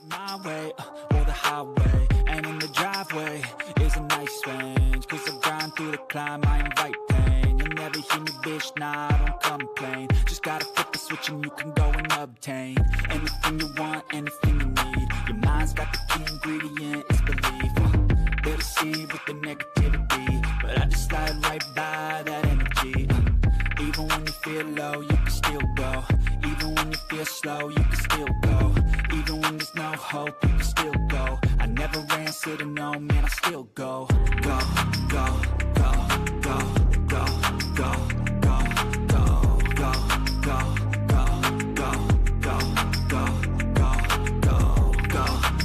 My way, or the highway, and in the driveway is a nice range. Cause I grind through the climb, I invite pain. You'll never hear me, bitch, nah, I don't complain. Just gotta flip the switch and you can go and obtain anything you want, anything you need. Your mind's got the key ingredient, it's belief. They'll deceive with the negativity, but I just slide right by that energy. Even when you feel low, you can still go. Even when you feel slow, you can still go. Even when there's no hope, you can still go. I never answer to no, man, I still go. Go, go, go, go, go, go, go, go, go, go, go, go, go, go,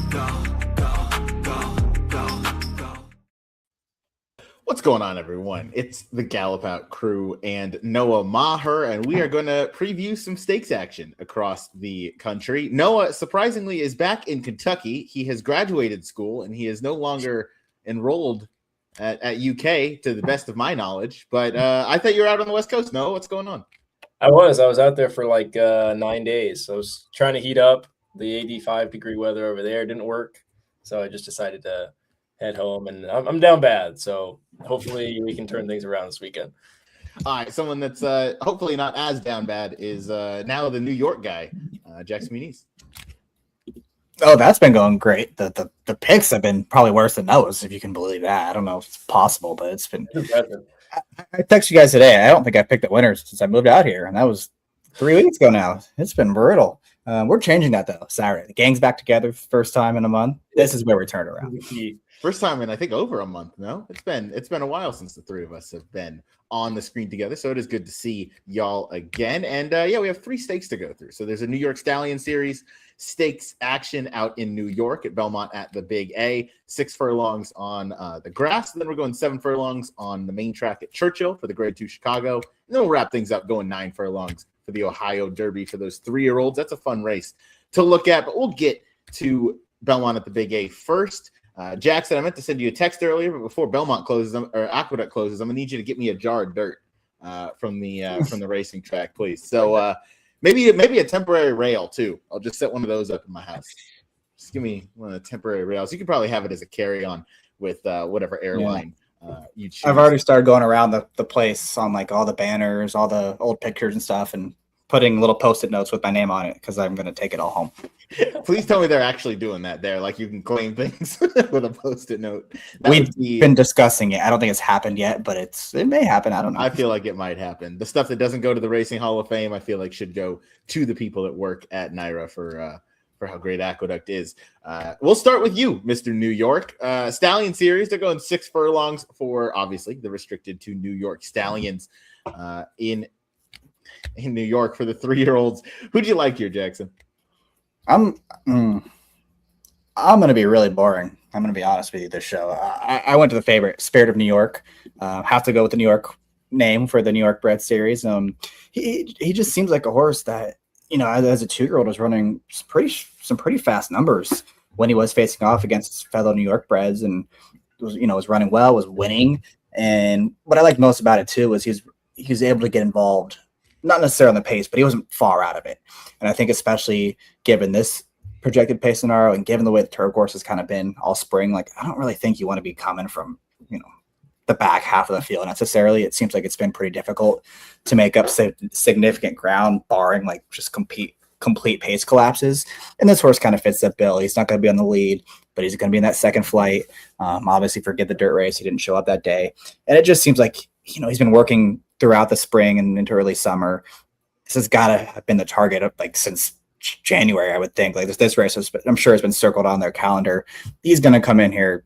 go, go. What's going on, everyone? It's the Gallop Out crew and Noah Meagher, and we are going to preview some stakes action across the country. Noah, surprisingly, is back in Kentucky. He has graduated school, and he is no longer enrolled at UK, to the best of my knowledge. But I thought you were out on the West Coast. Noah, what's going on? I was out there for like 9 days. I was trying to heat up. The 85-degree weather over there didn't work, so I just decided to head home, and I'm down bad. So hopefully we can turn things around this weekend. All right, someone that's hopefully not as down bad is now the New York guy, Jackson Muniz. Oh, that's been going great. The picks have been probably worse than Noah's, if you can believe that. I don't know if it's possible, but it's been. I texted you guys today. I don't think I picked the winners since I moved out here, and that was 3 weeks ago now. It's been brutal. We're changing that though. Saturday, the gang's back together, first time in a month. This is where we turn around. First time in I think over a month. No, it's been a while since the three of us have been on the screen together. So it is good to see y'all again. And we have 3 stakes to go through. So there's a New York Stallion Series stakes action out in New York at Belmont at the Big A. 6 furlongs on the grass. And then we're going 7 furlongs on the main track at Churchill for the Grade 2 Chicago. And then we'll wrap things up going 9 furlongs for the Ohio Derby for those 3-year-olds. That's a fun race to look at. But we'll get to Belmont at the Big A first. Jackson, I meant to send you a text earlier, but before Belmont closes, or Aqueduct closes, I'm gonna need you to get me a jar of dirt from the racing track, please. So maybe a temporary rail too. I'll just set one of those up in my house. Just give me one of the temporary rails. You could probably have it as a carry-on with whatever airline you choose. I've already started going around the place on like all the banners, all the old pictures and stuff, and putting little Post-it notes with my name on it because I'm going to take it all home. Please tell me they're actually doing that there. Like you can claim things with a Post-it note. We've been discussing it. I don't think it's happened yet, but it may happen. I don't know. I feel like it might happen. The stuff that doesn't go to the Racing Hall of Fame, I feel like should go to the people that work at NYRA for how great Aqueduct is. We'll start with you, Mr. New York. Stallion Series, they're going 6 furlongs for, obviously, the restricted to New York Stallions in New York for the 3-year-olds. Who'd you like here, Jackson? I'm going to be really boring. I'm going to be honest with you this show. I went to the favorite, Spirit of New York. Have to go with the New York name for the New York bred series. He just seems like a horse that, as a 2-year-old was running some pretty fast numbers when he was facing off against his fellow New York breds, and was running well, was winning. And what I liked most about it too was he was able to get involved, not necessarily on the pace, but he wasn't far out of it. And I think especially given this projected pace scenario and given the way the turf course has kind of been all spring, like I don't really think you want to be coming from, the back half of the field necessarily. It seems like it's been pretty difficult to make up significant ground, barring like just complete pace collapses. And this horse kind of fits that bill. He's not going to be on the lead, but he's going to be in that second flight. Obviously forget the dirt race. He didn't show up that day. And it just seems like, he's been working throughout the spring and into early summer. This has got to have been the target of like since January, I would think. Like this race, I'm sure has been circled on their calendar. He's going to come in here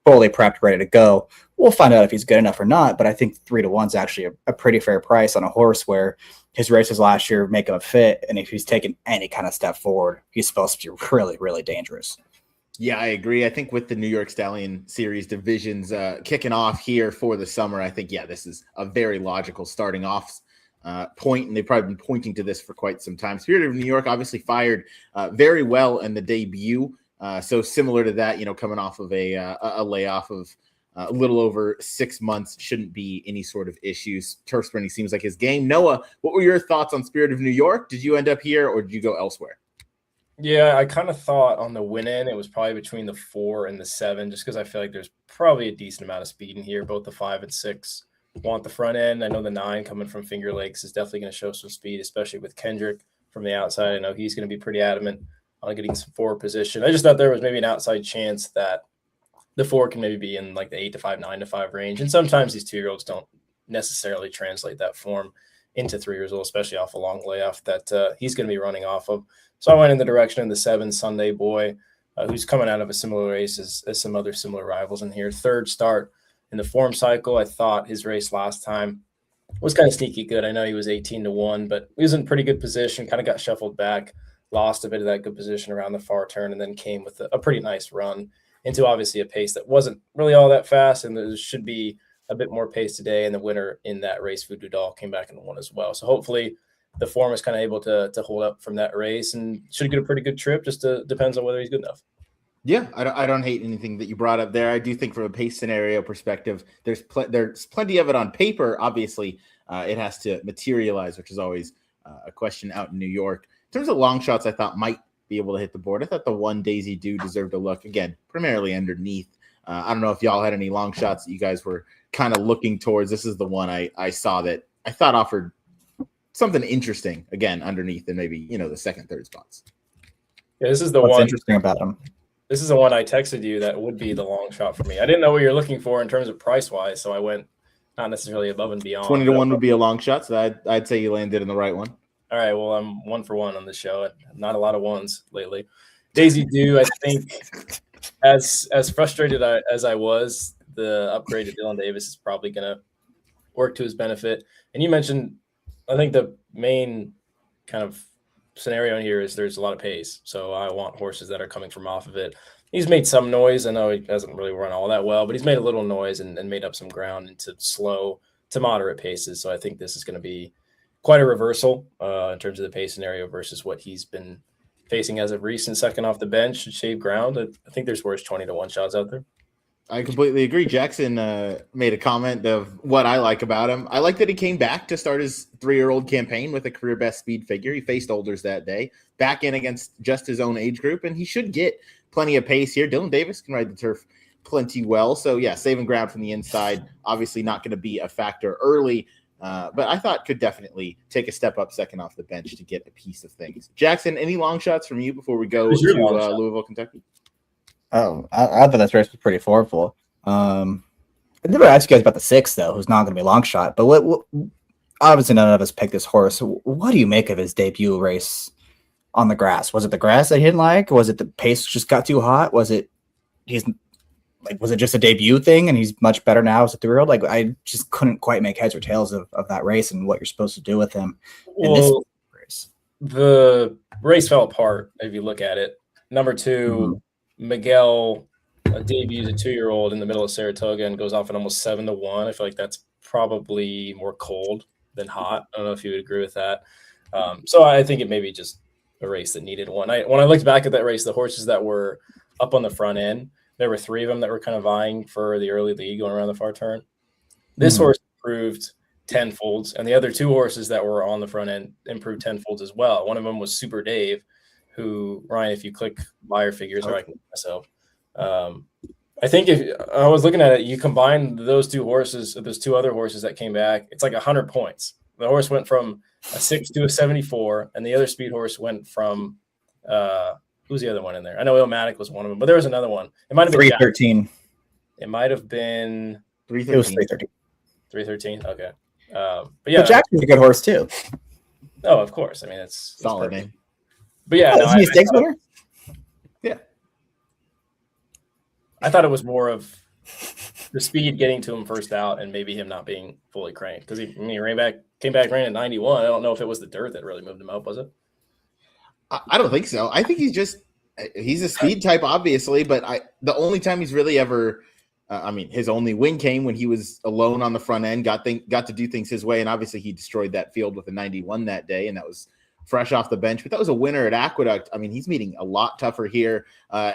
fully prepped, ready to go. We'll find out if he's good enough or not, but I think 3-1 is actually a pretty fair price on a horse where his races last year make him a fit, and if he's taken any kind of step forward, he's supposed to be really, really dangerous. Yeah, I agree. I think with the New York Stallion Series divisions kicking off here for the summer, I think, this is a very logical starting off point, and they've probably been pointing to this for quite some time. Spirit of New York obviously fired very well in the debut. So similar to that, coming off of a layoff of a little over 6 months, shouldn't be any sort of issues. Turf sprinting seems like his game. Noah, what were your thoughts on Spirit of New York? Did you end up here or did you go elsewhere? Yeah, I kind of thought on the win in it was probably between the 4 and the 7, just because I feel like there's probably a decent amount of speed in here. Both the 5 and 6 want the front end. I know the 9 coming from Finger Lakes is definitely going to show some speed, especially with Kendrick from the outside. I know he's going to be pretty adamant on getting some forward position. I just thought there was maybe an outside chance that the 4 can maybe be in like the 8 to 5, 9 to 5 range. And sometimes these 2-year-olds don't necessarily translate that form into 3 years old, especially off a long layoff that he's going to be running off of. So I went in the direction of the 7 Sunday Boy, who's coming out of a similar race as some other similar rivals in here. Third start in the form cycle. I thought his race last time was kind of sneaky good. I know he was 18-1, but he was in pretty good position, kind of got shuffled back, lost a bit of that good position around the far turn, and then came with a pretty nice run into obviously a pace that wasn't really all that fast, and there should be a bit more pace today. And the winner in that race, Voodoo Doll, came back and won as well. So hopefully the form is kind of able to hold up from that race and should get a pretty good trip. Just depends on whether he's good enough. Yeah, I don't hate anything that you brought up there. I do think from a pace scenario perspective, there's plenty of it on paper. Obviously, it has to materialize, which is always a question out in New York. In terms of long shots, I thought might be able to hit the board. I thought the 1 Daisy Do deserved a look, again, primarily underneath. I don't know if y'all had any long shots that you guys were kind of looking towards. This is the one I saw that I thought offered something interesting, again, underneath and maybe, the second, third spots. Yeah, this is the What's one interesting about him? This is the one I texted you that would be the long shot for me. I didn't know what you're looking for in terms of price-wise, so I went not necessarily above and beyond. 20-1 would be a long shot, so I'd say you landed in the right one. All right, well, I'm 1 for 1 on this show. Not a lot of ones lately. Daisy Do, I think, as frustrated as I was, the upgrade to Dylan Davis is probably going to work to his benefit. And you mentioned, I think the main kind of scenario in here is there's a lot of pace. So I want horses that are coming from off of it. He's made some noise. I know he hasn't really run all that well, but he's made a little noise and made up some ground into slow to moderate paces. So I think this is going to be quite a reversal in terms of the pace scenario versus what he's been facing as of recent. Second off the bench, should shave ground. I think there's worse 20-1 shots out there. I completely agree. Jackson made a comment of what I like about him. I like that he came back to start his 3-year-old campaign with a career best speed figure. He faced olders that day, back in against just his own age group, and he should get plenty of pace here. Dylan Davis can ride the turf plenty well. So, yeah, saving ground from the inside, obviously not going to be a factor early, but I thought could definitely take a step up second off the bench to get a piece of things. Jackson, any long shots from you before we go to Louisville, Kentucky? Oh, I thought this race was pretty formful. I never asked you guys about the 6, though, who's not going to be a long shot. But what obviously none of us picked this horse. What do you make of his debut race on the grass? Was it the grass that he didn't like? Was it the pace just got too hot? Was it just a debut thing and he's much better now as a 3-year-old? Like, I just couldn't quite make heads or tails of that race and what you're supposed to do with him in this race. The race fell apart if you look at it. Number 2, Miguel debuts a 2-year-old in the middle of Saratoga and goes off at almost 7-1. I feel like that's probably more cold than hot. I don't know if you would agree with that. So I think it may be just a race that needed one. When I looked back at that race, the horses that were up on the front end, there were 3 of them that were kind of vying for the early lead going around the far turn. This horse improved tenfolds, and the other 2 horses that were on the front end improved tenfolds as well. One of them was Super Dave, who, Ryan, if you click buyer figures, or I can myself. I think if I was looking at it, you combine those 2 horses, those 2 other horses that came back, it's like 100 points. The horse went from a 6 to a 74, and the other speed horse went from who's the other one in there? I know Illmatic was one of them, but there was another one. It might have been 313. It might have been 313. It was 313. 313. Okay. But yeah, but Jackson's a good horse too. Oh, of course. I mean, it's solid name. But yeah, isn't he a stakes winner? Yeah. I thought it was more of the speed getting to him first out and maybe him not being fully cranked because he came back, ran at 91. I don't know if it was the dirt that really moved him up, was it? I don't think so. I think he's a speed type, obviously, but the only time he's really ever, his only win came when he was alone on the front end, got to do things his way, and obviously he destroyed that field with a 91 that day, and that was fresh off the bench. But that was a winner at Aqueduct. I mean, he's meeting a lot tougher here.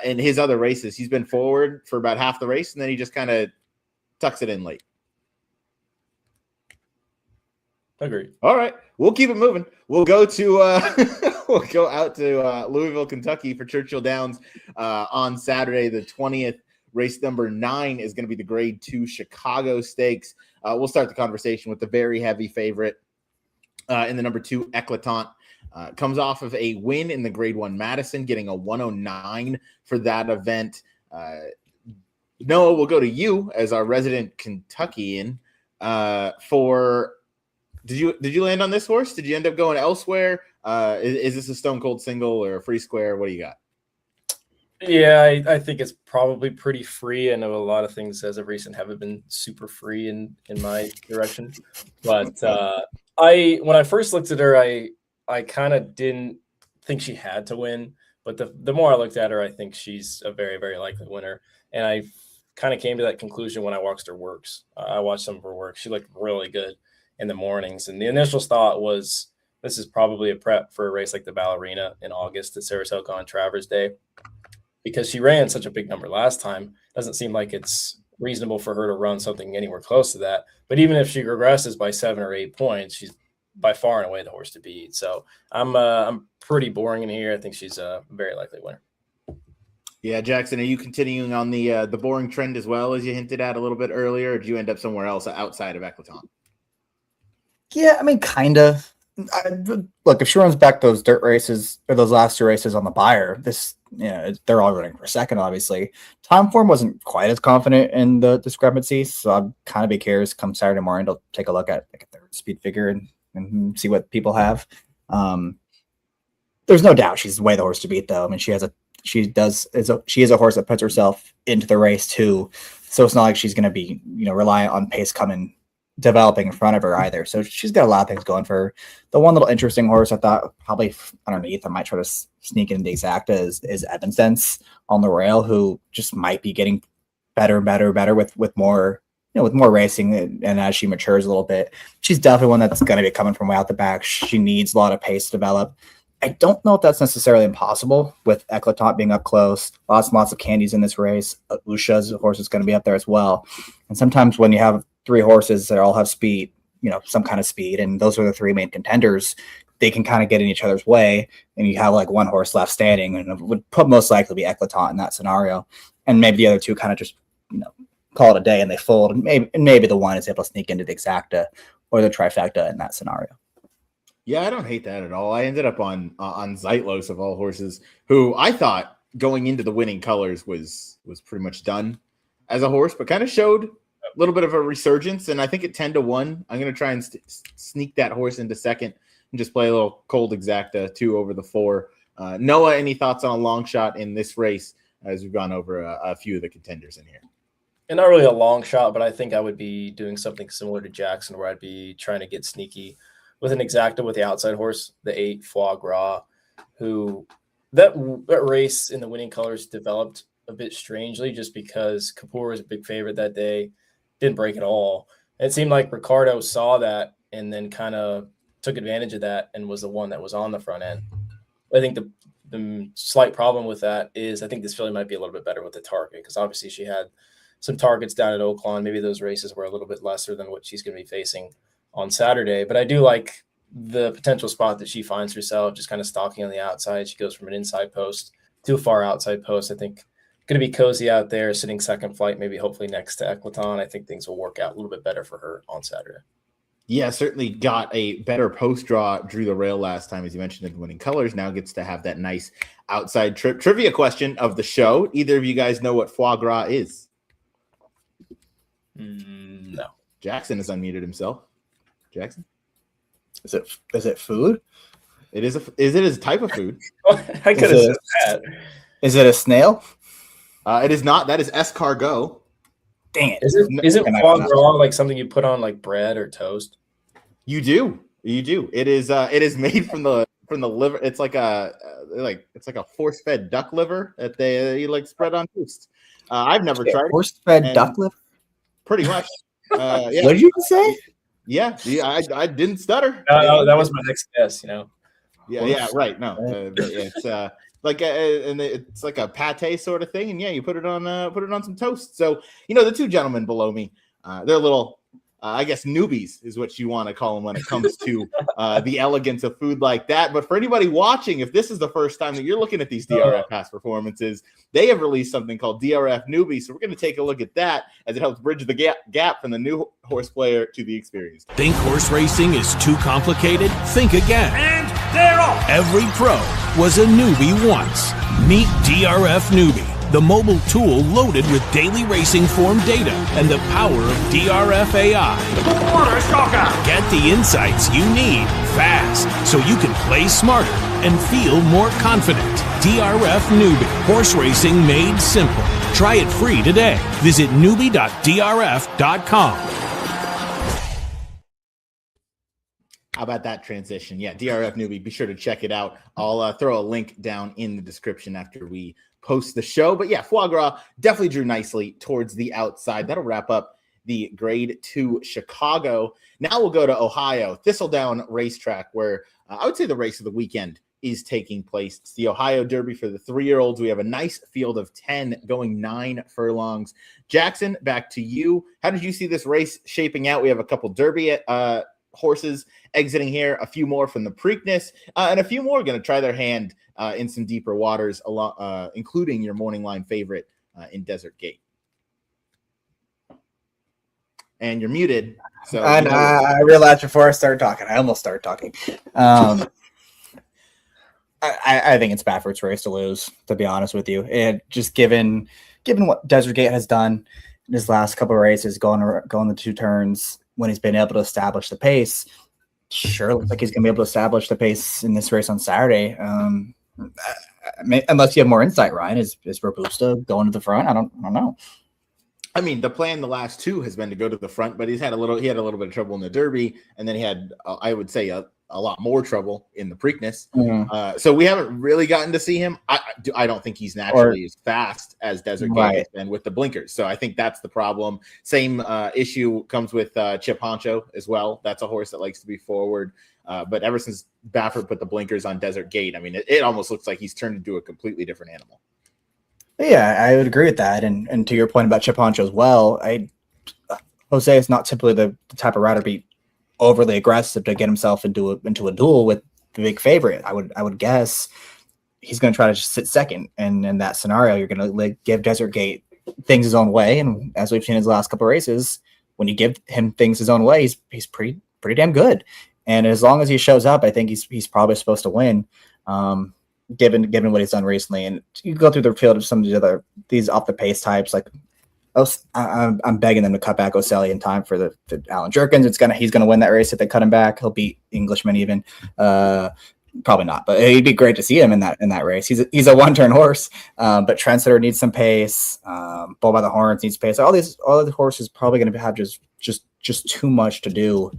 In his other races, he's been forward for about half the race, and then he just kind of tucks it in late. Agreed. All right, we'll keep it moving. We'll go to we'll go out to Louisville, Kentucky for Churchill Downs on Saturday the 20th. Race number 9 is going to be the Grade 2 Chicago Stakes. We'll start the conversation with the very heavy favorite in the number 2 Eclatant. Comes off of a win in the Grade 1 Madison, getting a 109 for that event. Noah, we'll go to you as our resident Kentuckian for. Did you land on this horse? Did you end up going elsewhere? Is this a stone cold single or a free square? What do you got? Yeah, I think it's probably pretty free. I know a lot of things as of recent haven't been super free in my direction, but when I first looked at her, I kind of didn't think she had to win, but the more I looked at her, I think she's a very, very likely winner. And I kind of came to that conclusion when I watched her works. I watched some of her work. She looked really good in the mornings. And the initial thought was, this is probably a prep for a race like the Ballerina in August at Saratoga on Travers Day, because she ran such a big number last time. Doesn't seem like it's reasonable for her to run something anywhere close to that. But even if she regresses by 7 or 8 points, she's by far and away the horse to beat. So I'm pretty boring in here. I think she's a very likely winner. Yeah, Jackson, are you continuing on the boring trend as well, as you hinted at a little bit earlier, or did you end up somewhere else outside of Eclatant? Yeah, I mean, kind of. Look, if she runs back those dirt races or those last 2 races on the buyer, they're all running for second, obviously. Time form wasn't quite as confident in the discrepancies, so I'd kind of be curious come Saturday morning to take a look at like a third speed figure and see what people have. There's no doubt she's way the horse to beat, though. I mean, she is a horse that puts herself into the race too, so it's not like she's going to be reliant on pace developing in front of her either. So she's got a lot of things going for her. The one little interesting horse I thought probably underneath I might try to sneak into the exacta is Evanston's on the rail, who just might be getting better with more with more racing and as she matures a little bit. She's definitely one that's going to be coming from way out the back. She needs a lot of pace to develop. I don't know if that's necessarily impossible with Eclatant being up close. Lots and lots of candies in this race. Usha's horse is going to be up there as well. And sometimes when you have 3 horses that all have speed, some kind of speed, and those are the 3 main contenders, they can kind of get in each other's way, and you have like one horse left standing, and it would most likely be Eclatant in that scenario. And maybe the other 2 kind of just, call it a day and they fold, and maybe the one is able to sneak into the exacta or the trifecta in that scenario. Yeah, I don't hate that at all. I ended up on Zeitlos of all horses, who I thought going into the winning colors was pretty much done as a horse, but kind of showed a little bit of a resurgence. And I think at 10-1, I'm going to try and sneak that horse into second and just play a little cold exacta 2 over the 4. Noah, any thoughts on a long shot in this race as we've gone over a few of the contenders in here? And not really a long shot, but I think I would be doing something similar to Jackson, where I'd be trying to get sneaky with an exacta with the outside horse, the 8 Foie Gras, who that race in the winning colors developed a bit strangely just because Kapoor was a big favorite that day, didn't break at all. It seemed like Ricardo saw that and then kind of took advantage of that and was the one that was on the front end. I think the slight problem with that is I think this filly might be a little bit better with the target, because obviously she had some targets down at Oaklawn. Maybe those races were a little bit lesser than what she's going to be facing on Saturday. But I do like the potential spot that she finds herself, just kind of stalking on the outside. She goes from an inside post to a far outside post. I think going to be cozy out there, sitting second flight, maybe hopefully next to Eclatant. I think things will work out a little bit better for her on Saturday. Yeah, certainly got a better post draw, drew the rail last time, as you mentioned, in winning colors. Now gets to have that nice outside trip. Trivia question of the show. Either of you guys know what foie gras is? No. Jackson has unmuted himself. Jackson? Is it food? Is it a type of food? I could have said that. Is it a snail? It is not. That is escargot. Dang it. Isn't foie gras like something you put on like bread or toast? You do. It is made from the liver. It's like a force-fed duck liver that they like spread on toast. I've never tried force-fed duck liver. Pretty much. Yeah. What did you say? Yeah, I didn't stutter. That was my next guess. Yeah, right. No, it's it's like a pate sort of thing, and yeah, you put it on some toast. So the 2 gentlemen below me, they're a little I guess newbies is what you want to call them when it comes to the elegance of food like that. But for anybody watching, if this is the first time that you're looking at these DRF past performances, they have released something called DRF Newbie. So we're going to take a look at that as it helps bridge the gap from the new horse player to the experienced. Think horse racing is too complicated? Think again. And they're off. Every pro was a newbie once. Meet DRF Newbie, the mobile tool loaded with daily racing form data and the power of DRF AI. Quarter shocker. Get the insights you need fast so you can play smarter and feel more confident. DRF Newbie, horse racing made simple. Try it free today. Visit newbie.drf.com. How about that transition? Yeah, DRF Newbie. Be sure to check it out. I'll throw a link down in the description after we post the show. But yeah, Foie Gras definitely drew nicely towards the outside. That'll wrap up the Grade 2 Chicago. Now we'll go to Ohio, Thistledown Racetrack, where I would say the race of the weekend is taking place. It's the Ohio Derby for the 3-year-olds. We have a nice field of 10 going 9 furlongs. Jackson, back to you. How did you see this race shaping out? We have a couple Derby horses exiting here, a few more from the Preakness, and a few more going to try their hand in some deeper waters, including your morning line favorite in Desert Gate. And you're muted. So I realized before I started talking. I almost started talking. I think it's Baffert's race to lose, to be honest with you. And just given what Desert Gate has done in his last couple of races, going the 2 turns, when he's been able to establish the pace, sure looks like he's going to be able to establish the pace in this race on Saturday. Unless you have more insight, Ryan, is Robusta going to the front? I don't know. I mean, the plan the last 2 has been to go to the front, but he had a little bit of trouble in the Derby, and then he had, I would say, a lot more trouble in the Preakness. Mm-hmm. So we haven't really gotten to see him. I don't think he's naturally as fast as Desert Gate has been with the blinkers. So I think that's the problem. Same issue comes with Chip Honcho as well. That's a horse that likes to be forward. But ever since Baffert put the blinkers on Desert Gate, I mean, it almost looks like he's turned into a completely different animal. Yeah, I would agree with that. And to your point about Chip Honcho as well, Jose is not typically the type of rider to be overly aggressive to get himself into a duel with the big favorite. I would guess he's going to try to just sit second, and in that scenario, you're going to give Desert Gate things his own way. And as we've seen in his last couple of races, when you give him things his own way, he's pretty damn good. And as long as he shows up, I think he's probably supposed to win. Given what he's done recently, and you go through the field of some of these off the pace types, like I'm begging them to cut back Oselli in time for the Alan Jerkins. He's gonna win that race if they cut him back. He'll beat Englishman even, probably not, but it'd be great to see him in that race. He's a 1-turn horse, but Trendsetter needs some pace. Bull by the Horns needs pace. All the horses probably gonna have just too much to do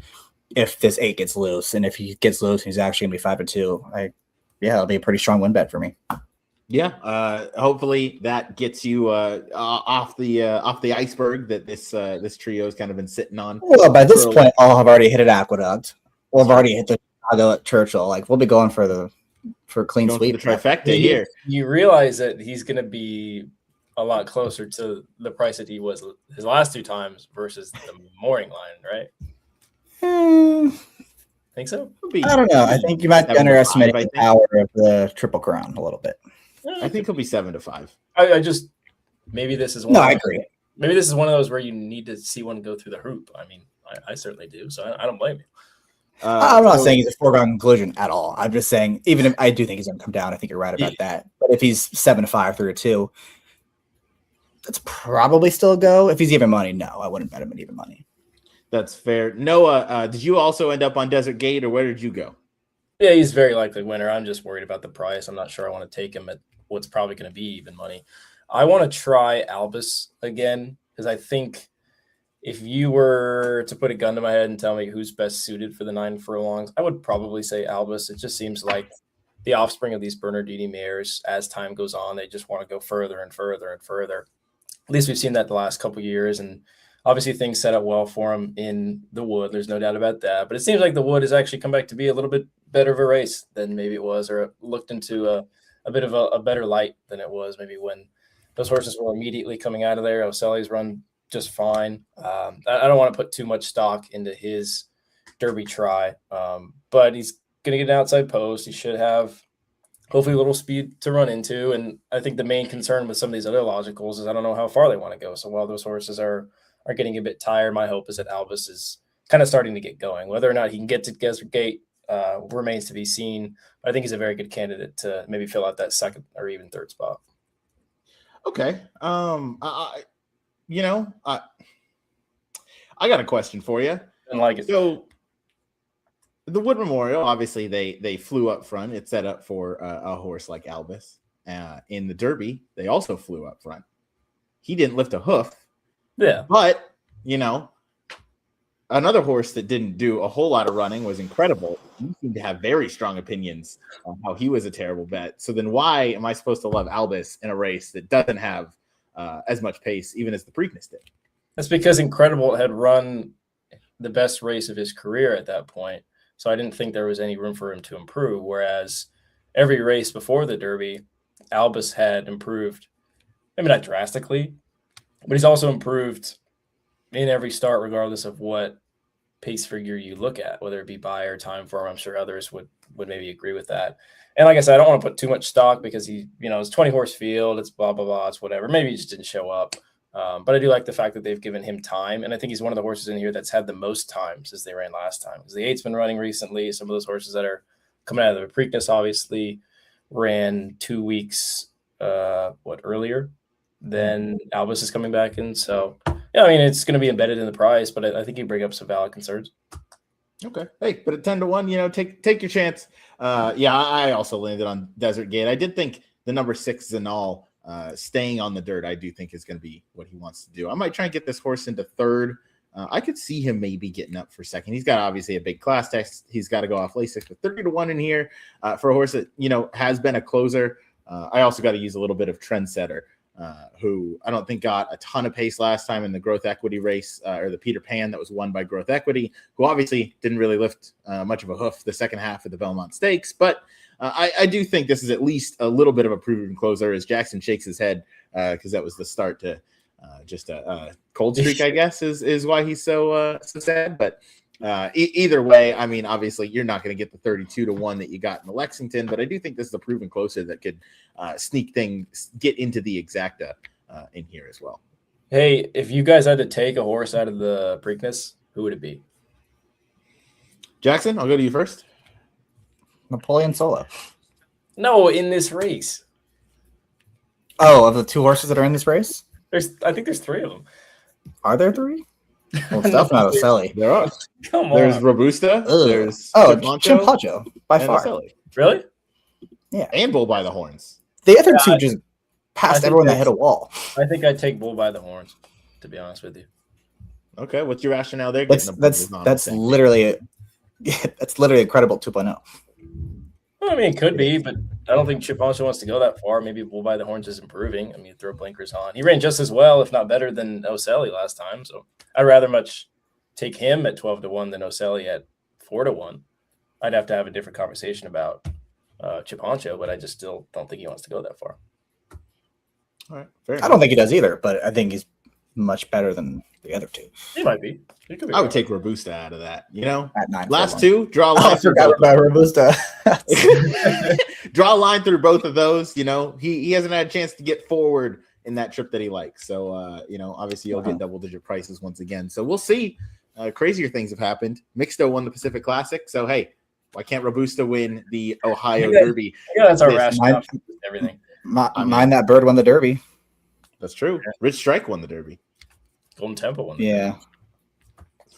if this 8 gets loose, and if he gets loose, he's actually gonna be 5-2. It'll be a pretty strong win bet for me. Yeah, hopefully that gets you off the iceberg that this trio has kind of been sitting on. Well, by this point, all have already hit at Aqueduct. We'll have already hit the Chicago at Churchill. Like, we'll be going for clean sweep. The trifecta here. You realize that he's going to be a lot closer to the price that he was his last 2 times versus the mooring line, right? Think so? I don't know. I think you might be underestimating the power of the Triple Crown a little bit. I think he'll be 7-5. I just maybe this is one. No, I agree. Maybe this is one of those where you need to see one go through the hoop. I mean, I certainly do, so I don't blame you. I'm not saying he's a foregone conclusion at all. I'm just saying, even if I do think he's going to come down, I think you're right about that. But if he's 7-5 through a 2, that's probably still a go. If he's even money, no, I wouldn't bet him at even money. That's fair. Noah, did you also end up on Desert Gate, or where did you go? Yeah, he's very likely winner. I'm just worried about the price. I'm not sure I want to take him at what's probably going to be even money. I want to try Albus again, because I think if you were to put a gun to my head and tell me who's best suited for the 9 furlongs, I would probably say Albus. It just seems like the offspring of these Bernardini mares, as time goes on, they just want to go further and further and further. At least we've seen that the last couple of years, and obviously things set up well for him in the Wood. There's no doubt about that. But it seems like the Wood has actually come back to be a little bit better of a race than maybe it was, or it looked into a bit of a better light than it was maybe when those horses were immediately coming out of there. Oselli's run just fine. I don't want to put too much stock into his Derby try, but he's going to get an outside post. He should have hopefully a little speed to run into. And I think the main concern with some of these other logicals is I don't know how far they want to go. So while those horses are getting a bit tired, my hope is that Albus is kind of starting to get going. Whether or not he can get to Desert Gate remains to be seen. But I think he's a very good candidate to maybe fill out that second or even third spot. Okay. I got a question for you. I like it. So the Wood Memorial, obviously they flew up front. It's set up for a horse like Albus. In the Derby, they also flew up front. He didn't lift a hoof. Yeah. But, another horse that didn't do a whole lot of running was Incredible. You seem to have very strong opinions on how he was a terrible bet. So then why am I supposed to love Albus in a race that doesn't have as much pace, even as the Preakness did? That's because Incredible had run the best race of his career at that point. So I didn't think there was any room for him to improve. Whereas every race before the Derby, Albus had improved, maybe not drastically, but he's also improved in every start, regardless of what pace figure you look at, whether it be buy or time form. I'm sure others would maybe agree with that. And like I said, I don't want to put too much stock because it's 20 horse field. It's blah, blah, blah. It's whatever. Maybe he just didn't show up. But I do like the fact that they've given him time. And I think he's one of the horses in here that's had the most time since they ran last time. Because the 8's been running recently. Some of those horses that are coming out of the Preakness obviously ran 2 weeks earlier than Albus is coming back in. So, yeah, I mean, it's going to be embedded in the price, but I think you bring up some valid concerns. Okay. Hey, but at 10-1, take your chance. I also landed on Desert Gate. I did think the number 6 Zanal staying on the dirt, I do think is going to be what he wants to do. I might try and get this horse into third. I could see him maybe getting up for second. He's got obviously a big class test. He's got to go off Lasix, but 30-1 in here for a horse that, has been a closer. I also got to use a little bit of Trendsetter, who I don't think got a ton of pace last time in the Growth Equity race, or the Peter Pan that was won by Growth Equity, who obviously didn't really lift much of a hoof the second half of the Belmont Stakes. But I do think this is at least a little bit of a proven closer as Jackson shakes his head because that was the start to just a cold streak, I guess, is why he's so sad. But either way, I mean, obviously you're not going to get the 32-1 that you got in the Lexington, but I do think this is a proven closer that could sneak things, get into the exacta in here as well. Hey, if you guys had to take a horse out of the Preakness, who would it be? Jackson, I'll go to you first. Napoleon Solo. No, in this race. Oh, of the 2 horses that are in this race? I think there's 3 of them. Are there 3? Well, it's definitely not Ocelli. There are. Come on. There's Robusta. Ugh. There's Chimpacho by and far. Ocelli. Really? Yeah. And Bull by the Horns. The other 2 just passed everyone that hit a wall. I think I'd take Bull by the Horns, to be honest with you. Okay, what's your rationale there? That's literally Incredible 2.0. Well, I mean, it could be, but I don't think Chip Poncho wants to go that far. Maybe Bull by the Horns is improving. I mean, throw blinkers on. He ran just as well, if not better, than Ocelli last time. So I'd rather much take him at 12-1 than Ocelli at 4-1. I'd have to have a different conversation about Chip Poncho, but I just still don't think he wants to go that far. All right, fair I enough. don't think he does either, but I think he's much better than the other 2. He might be. He could be I would wrong. take Robusta out of that. At 9. Last 2, draw a I line through forgot both. about Robusta. Draw a line through both of those. He hasn't had a chance to get forward in that trip that he likes. So, obviously you'll get double-digit prices once again. So we'll see. Crazier things have happened. Mixto won the Pacific Classic. So, hey, why can't Robusta win the Ohio Derby? Yeah, that's our This- rationale for everything. Mind that bird won the Derby. That's true. Rich Strike won the Derby. Golden Temple won. Yeah.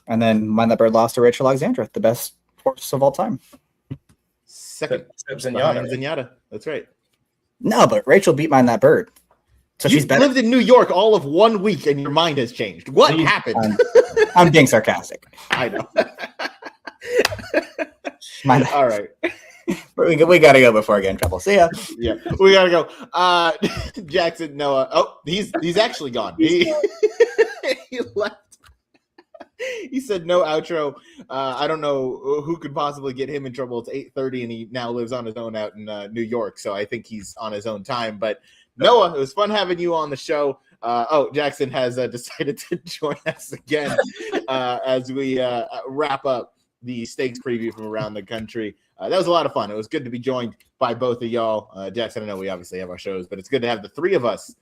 And then Mind That Bird lost to Rachel Alexandra, the best horse of all time. Second Zenyatta. behind Zenyatta. That's right. No, but Rachel beat Mind That Bird. So You she's better. lived in New York all of 1 week and your mind has changed. What happened? I'm being sarcastic. I know. All right. We got to go before I get in trouble. See ya. Yeah, we gotta go. Jackson, Noah. Oh, he's actually gone. He left. He said no outro. I don't know who could possibly get him in trouble. It's 8:30, and he now lives on his own out in New York. So I think he's on his own time. But Noah, it was fun having you on the show. Jackson has decided to join us again as we wrap up the stakes preview from around the country. That was a lot of fun. It was good to be joined by both of y'all. Jackson, I know we obviously have our shows, but it's good to have the three of us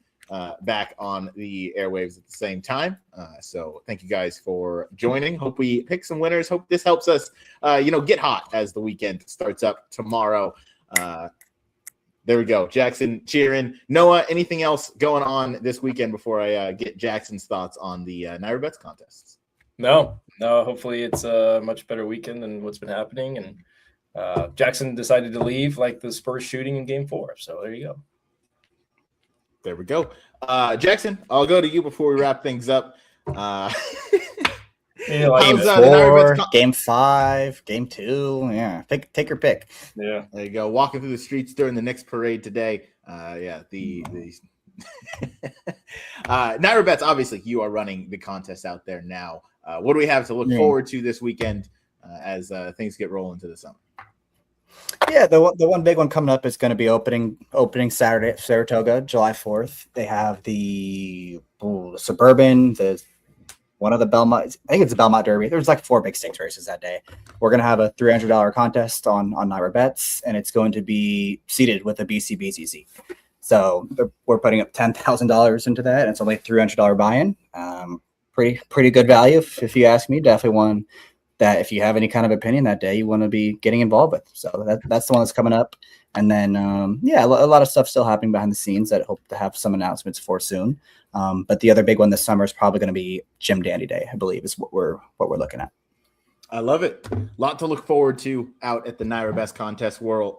back on the airwaves at the same time. So thank you guys for joining. Hope we pick some winners. Hope this helps us, get hot as the weekend starts up tomorrow. There we go. Jackson cheering. Noah, anything else going on this weekend before I get Jackson's thoughts on the Naira Bets contests? No. Hopefully it's a much better weekend than what's been happening. And Jackson decided to leave like the Spurs shooting in Game 4. So there you go. There we go. Jackson, I'll go to you before we wrap things up. Game 4, Game 5, Game 2. Yeah, take your pick. Yeah, there you go. Walking through the streets during the Knicks parade today. The Naira Bets. Obviously, you are running the contest out there now. What do we have to look forward to this weekend as things get rolling to the summer? Yeah, the one big one coming up is going to be opening Saturday at Saratoga, July 4th. They have the Suburban, one of the Belmont. I think it's the Belmont Derby. There's like 4 big stakes races that day. We're going to have a $300 contest on Naira Bets, and it's going to be seated with a BCBCC. So we're putting up $10,000 into that, and it's only $300 buy-in. Pretty good value, if you ask me. Definitely one that if you have any kind of opinion that day, you want to be getting involved with. So that's the one that's coming up. And then, a lot of stuff still happening behind the scenes that I hope to have some announcements for soon. But the other big one this summer is probably going to be Jim Dandy Day, I believe, is what we're looking at. I love it. A lot to look forward to out at the Naira Bets Contest World.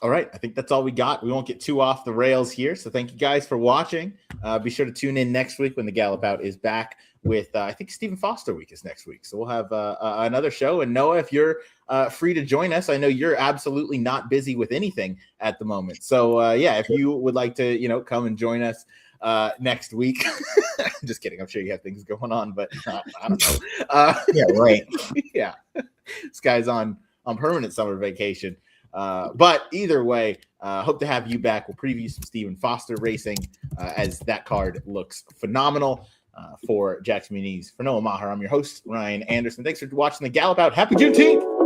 All right, I think that's all we got. We won't get too off the rails here. So thank you guys for watching. Be sure to tune in next week when the Gallop Out is back with, I think Stephen Foster week is next week. So we'll have another show. And Noah, if you're free to join us, I know you're absolutely not busy with anything at the moment. So if you would like to, come and join us next week. Just kidding. I'm sure you have things going on, but I don't know. Yeah, right. Yeah. This guy's on permanent summer vacation. But either way, hope to have you back. We'll preview some Stephen Foster racing as that card looks phenomenal. For Jackson Muniz, for Noah Meagher, I'm your host, Ryan Anderson. Thanks for watching the Gallop Out. Happy Juneteenth!